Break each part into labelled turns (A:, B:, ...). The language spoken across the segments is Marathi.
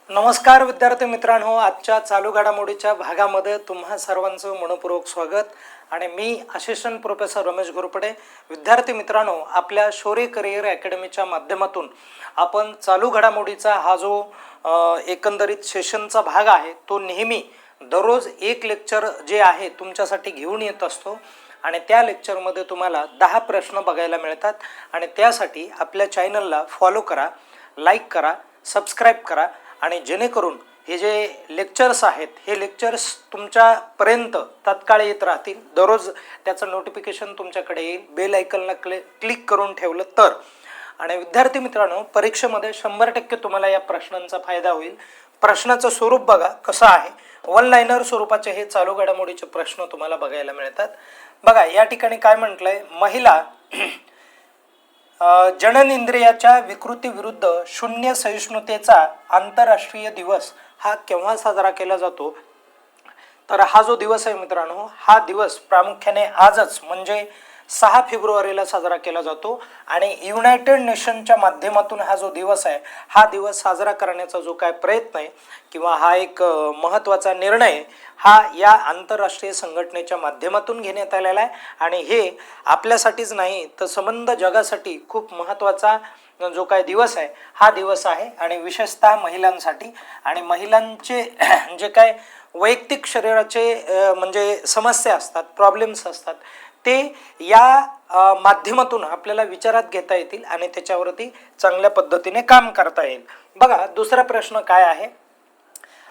A: नमस्कार विद्यार्थी मित्रांनो, आजच्या चालू घडामोडीच्या भागामध्ये तुम्हा सर्वांचं मनपूर्वक स्वागत आणि मी असिस्टंट प्रोफेसर रमेश घोरपडे. विद्यार्थी मित्रांनो, आपल्या शौर्य करिअर अकॅडमीच्या माध्यमातून आपण चालू घडामोडीचा हा जो एकंदरीत सेशनचा भाग आहे तो नेहमी दररोज एक लेक्चर जे आहे तुमच्यासाठी घेऊन येत असतो आणि त्या लेक्चरमध्ये तुम्हाला 10 प्रश्न बघायला मिळतात आणि त्यासाठी आपल्या चॅनलला फॉलो करा, लाईक करा, सबस्क्राईब करा आणि जेणेकरून हे जे लेक्चर्स आहेत हे लेक्चर्स तुमच्यापर्यंत तात्काळ येत राहतील. दररोज त्याचं नोटिफिकेशन तुमच्याकडे येईल. बेल आयकॉनला क्लिक करून ठेवलं तर. आणि विद्यार्थी मित्रांनो, परीक्षेमध्ये 100% तुम्हाला या प्रश्नांचा फायदा होईल. प्रश्नाचं स्वरूप बघा कसं आहे. वन लाईनर स्वरूपाचे हे चालू घडामोडीचे प्रश्न तुम्हाला बघायला मिळतात. बघा या ठिकाणी काय म्हटलंय, महिला जननेंद्रियाच्या विकृती विरुद्ध शून्य सहिष्णुतेचा आंतरराष्ट्रीय दिवस हा केव्हा साजरा केला जातो? तर हा जो दिवस आहे मित्रांनो, हा दिवस प्रामुख्याने आजच म्हणजे 6 फेब्रुवारीला साजरा केला जातो आणि युनायटेड नेशनच्या माध्यमातून हा जो दिवस आहे हा दिवस साजरा करण्याचा जो काय प्रयत्न आहे किंवा हा एक महत्त्वाचा निर्णय हा या आंतरराष्ट्रीय संघटनेच्या माध्यमातून घेण्यात आलेला आहे आणि हे आपल्यासाठीच नाही तर संबंध जगासाठी खूप महत्त्वाचा जो काय दिवस आहे हा दिवस आहे आणि विशेषतः महिलांसाठी. आणि महिलांचे जे काय वैयक्तिक शरीराचे म्हणजे समस्या असतात, प्रॉब्लेम्स असतात, ते या माध्यमातून आपल्याला विचारात घेता येतील आणि त्याच्यावरती चांगल्या पद्धतीने काम करता येईल. बघा दुसरा प्रश्न काय आहे,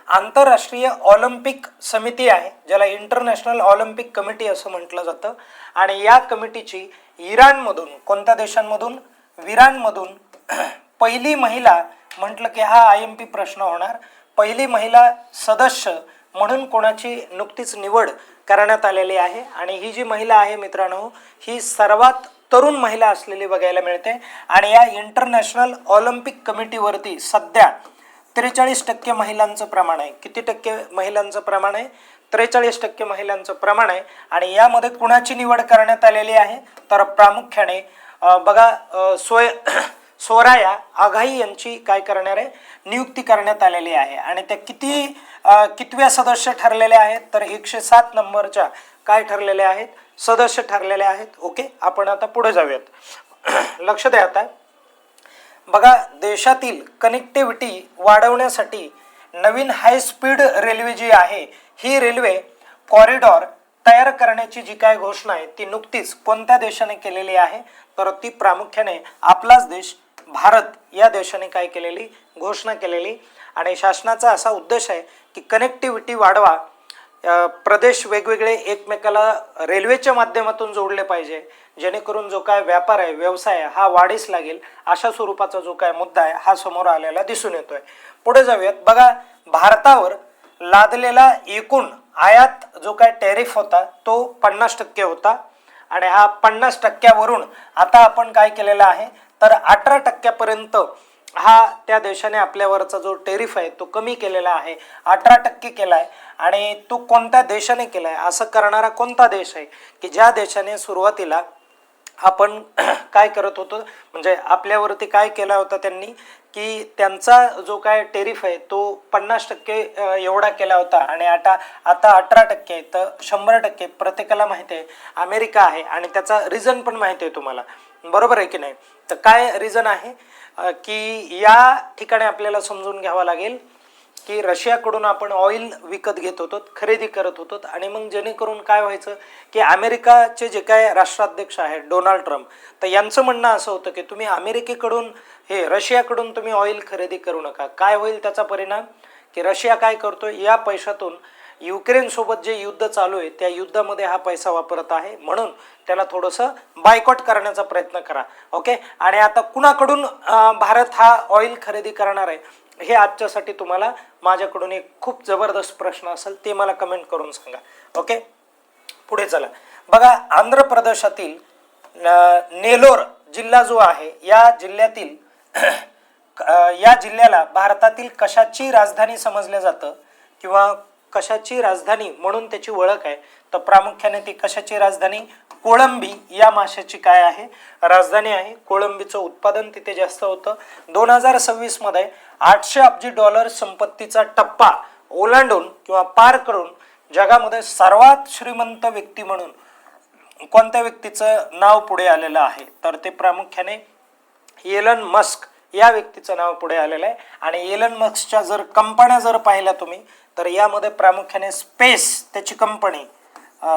A: आंतरराष्ट्रीय ऑलिम्पिक समिती आहे ज्याला इंटरनॅशनल ऑलिम्पिक कमिटी असं म्हटलं जातं आणि या कमिटीची इराणमधून, कोणत्या देशांमधून? विराणमधून पहिली महिला म्हटलं की हा IMP प्रश्न होणार. पहिली महिला सदस्य म्हणून कोणाची नुकतीच निवड करण्यात आलेली आहे आणि ही जी महिला आहे मित्रांनो ही सर्वात तरुण महिला असलेली बघायला मिळते आणि या इंटरनॅशनल ऑलिम्पिक कमिटीवरती सध्या 43% महिलांचं प्रमाण आहे. किती टक्के महिलांचं प्रमाण आहे? 43% महिलांचं प्रमाण आहे. आणि यामध्ये कुणाची निवड करण्यात आलेली आहे तर प्रामुख्याने बघा सोराया आघाई यांची काय करणार आहे, नियुक्ती करण्यात आलेली आहे आणि त्या कितव्या सदस्य ठरलेले आहेत तर 107 नंबरच्या काय ठरलेले आहेत, सदस्य ठरलेले आहेत. ओके, आपण आता पुढे जाऊयात. लक्ष द्या आता. बघा देशातील कनेक्टिव्हिटी वाढवण्यासाठी नवीन हाय स्पीड रेल्वे जी आहे ही रेल्वे कॉरिडॉर तयार करण्याची जी काय घोषणा आहे ती नुकतीच कोणत्या देशाने केलेली आहे तर ती प्रामुख्याने आपलाच देश भारत या देशाने काय केलेली, घोषणा केलेली. आणि शासनाचा असा उद्देश आहे की कनेक्टिव्हिटी वाढवा, प्रदेश वेगवेगळे एकमेकाला रेल्वेच्या माध्यमातून जोडले पाहिजे जेणेकरून जो काय व्यापार आहे, व्यवसाय आहे हा वाढीस लागेल. अशा स्वरूपाचा जो काय मुद्दा आहे हा समोर आलेला दिसून येतोय. पुढे जाऊयात. बघा भारतावर लादलेला एकूण आयात जो काय टॅरिफ होता तो 50% होता आणि हा 50%वरून आता आपण काय केलेला आहे तर 18% हा त्या देशाने आपल्यावरचा जो टेरिफ आहे तो कमी केलेला आहे, 18% केला आहे. आणि तो कोणत्या देशाने केला आहे, असं करणारा कोणता देश आहे की ज्या देशाने सुरुवातीला आपण काय करत होतो म्हणजे आपल्यावरती काय केला होता त्यांनी की त्यांचा जो काय टेरिफ आहे तो 50% एवढा केला होता आणि आता 18% आहे. तर 100% प्रत्येकाला माहिती आहे अमेरिका आहे आणि त्याचा रिझन पण माहिती आहे तुम्हाला, बरोबर आहे की नाही? तर काय रिझन आहे की या ठिकाणी आपल्याला समजून घ्यावं लागेल की रशियाकडून आपण ऑइल विकत घेत होतो, खरेदी करत होतो आणि मग जेणेकरून काय व्हायचं की अमेरिकाचे जे काय राष्ट्राध्यक्ष आहेत डोनाल्ड ट्रम्प, तर यांचं म्हणणं असं होतं की तुम्ही अमेरिकेकडून रशियाकडून तुम्ही ऑइल खरेदी करू नका. काय होईल त्याचा परिणाम की रशिया काय करतोय, या पैशातून युक्रेन सोबत जे युद्ध चालू आहे त्या युद्धामध्ये हा पैसा वापरत आहे म्हणून त्याला थोडंसं बायकॉट करण्याचा प्रयत्न करा. ओके, आणि आता कुणाकडून भारत हा ऑइल खरेदी करणार आहे हे आजच्यासाठी तुम्हाला माझ्याकडून एक खूप जबरदस्त प्रश्न असेल ते मला कमेंट करून सांगा. ओके, पुढे चला. बघा आंध्र प्रदेशातील नेलोर जिल्हा जो आहे या जिल्ह्यातील या जिल्ह्याला भारतातील कशाची राजधानी समजलं जातं किंवा कशाची राजधानी म्हणून त्याची ओळख आहे, तर प्रामुख्याने ती कशाची राजधानी, कोळंबी या माशाची काय आहे, राजधानी आहे. कोळंबीचं उत्पादन तिथे जास्त होतं. 2026 मध्ये 800 अब्ज डॉलर संपत्तीचा टप्पा ओलांडून किंवा पार करून जगामध्ये सर्वात श्रीमंत व्यक्ती म्हणून कोणत्या व्यक्तीचं नाव पुढे आलेलं आहे, तर ते प्रामुख्याने एलन मस्क या व्यक्तीचं नाव पुढे आलेलं आहे. आणि एलन मस्कच्या जर कंपन्या जर पाहिल्या तुम्ही, तर यामध्ये प्रामुख्याने स्पेस त्याची कंपनी,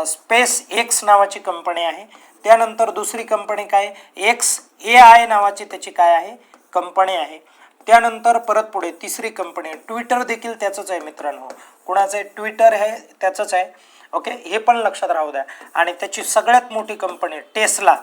A: स्पेस एक्स नावाची कंपनी आहे. त्यानंतर दुसरी कंपनी काय, XAI नावाची त्याची काय आहे, कंपनी आहे. त्यानंतर परत पुढे तिसरी कंपनी ट्विटर देखील त्याचंच आहे मित्रांनो. कुणाचं आहे, ट्विटर हे त्याचंच आहे. ओके, हे पण लक्षात राहू द्या. आणि त्याची सगळ्यात मोठी कंपनी टेस्ला,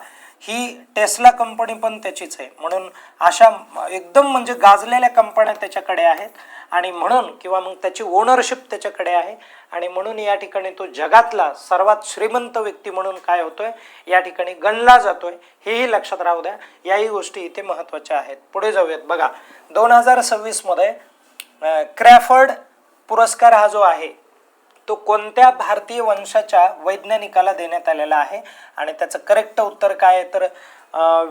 A: ही टेस्ला कंपनी पण त्याचीच आहे. म्हणून अशा एकदम म्हणजे गाजलेल्या कंपन्या त्याच्याकडे आहेत आणि म्हणून किंवा मग त्याची ओनरशिप त्याच्याकडे आहे आणि म्हणून या ठिकाणी तो जगातला सर्वात श्रीमंत व्यक्ती म्हणून काय होतोय, या ठिकाणी गणला जातोय. हेही लक्षात राहू द्या. याही गोष्टी इथे महत्त्वाच्या आहेत. पुढे जाऊयात. बघा 2026 मध्ये क्रॅफर्ड पुरस्कार हा जो आहे तो कोणत्या भारतीय वंशाच्या वैज्ञानिकाला देण्यात आलेला आहे, आणि त्याचं करेक्ट उत्तर काय आहे, तर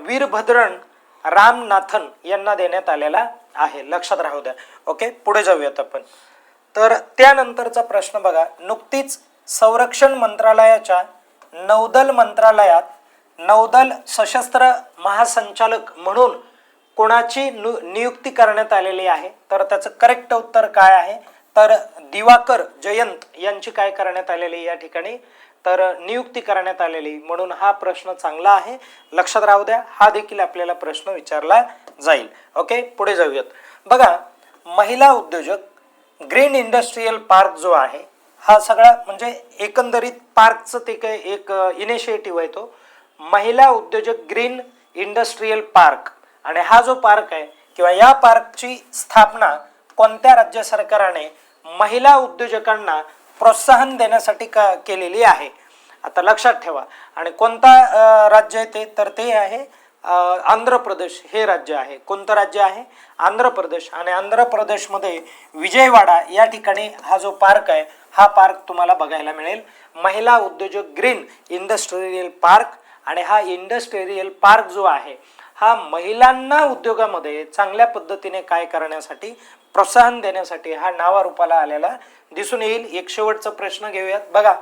A: वीरभद्रन रामनाथन यांना देण्यात आलेला आहे. लक्षात राहू द्या. ओके, पुढे जाऊयात आपण. तर त्यानंतरचा प्रश्न बघा, नुकतीच संरक्षण मंत्रालयाच्या नौदल मंत्रालयात नौदल सशस्त्र महासंचालक म्हणून कोणाची नियुक्ती करण्यात आलेली आहे, तर त्याचं करेक्ट उत्तर काय आहे, तर दिवाकर जयंत यांची काय करण्यात आलेली या ठिकाणी, तर नियुक्ती करण्यात आलेली. म्हणून हा प्रश्न चांगला आहे, लक्षात राहू द्या. हा देखील आपल्याला प्रश्न विचारला जाईल. ओके, पुढे जाऊयात. बघा महिला उद्योजक ग्रीन इंडस्ट्रियल पार्क जो आहे, हा सगळा म्हणजे एकंदरीत पार्कचं ते काय एक इनिशिएटिव्ह आहे, तो महिला उद्योजक ग्रीन इंडस्ट्रियल पार्क. आणि हा जो पार्क आहे किंवा या पार्कची स्थापना कोणत्या राज्य सरकारने महिला उद्योजकांना प्रोत्साहन देण्यासाठी केलेली आहे. आता लक्षात ठेवा. आणि कोणता राज्य आहे ते, तर ते आहे आंध्र प्रदेश हे राज्य आहे. कोणतं राज्य आहे, आंध्र प्रदेश. आणि आंध्र प्रदेशमध्ये विजयवाडा या ठिकाणी हा जो पार्क आहे, हा पार्क तुम्हाला बघायला मिळेल, महिला उद्योजक ग्रीन इंडस्ट्रियल पार्क. आणि हा इंडस्ट्रियल पार्क जो आहे हा महिलांना उद्योगामध्ये चांगल्या पद्धतीने काय करण्यासाठी, प्रोत्साहन देण्यासाठी हा नावारूपाला आलेला दिसून येईल. एक शेवटचा प्रश्न घेऊयात. बघा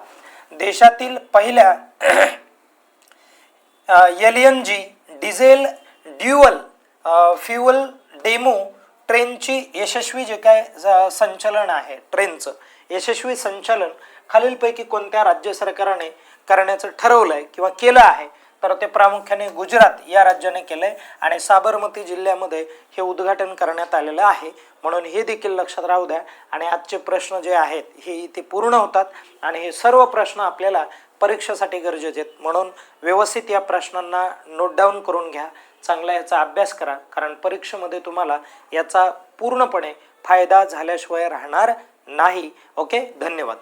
A: देशातील पहिल्या LNG diesel dual fuel demo ट्रेनची यशस्वी जे काय संचलन आहे, ट्रेनचं यशस्वी संचालन खालीलपैकी कोणत्या राज्य सरकारने करण्याचं ठरवलंय किंवा केलं आहे, तर ते प्रामुख्याने गुजरात या राज्याने केलंय. आणि साबरमती जिल्ह्यामध्ये हे उद्घाटन करण्यात आलेलं आहे. म्हणून हे देखील लक्षात राहू द्या. आणि आजचे प्रश्न जे आहेत हे इथे पूर्ण होतात. आणि हे सर्व प्रश्न आपल्याला परीक्षेसाठी गरजेचे आहेत. म्हणून व्यवस्थित या प्रश्नांना नोट डाऊन करून घ्या, चांगला याचा अभ्यास करा, कारण परीक्षेमध्ये तुम्हाला याचा पूर्णपणे फायदा झाल्याशिवाय राहणार नाही. ओके, धन्यवाद.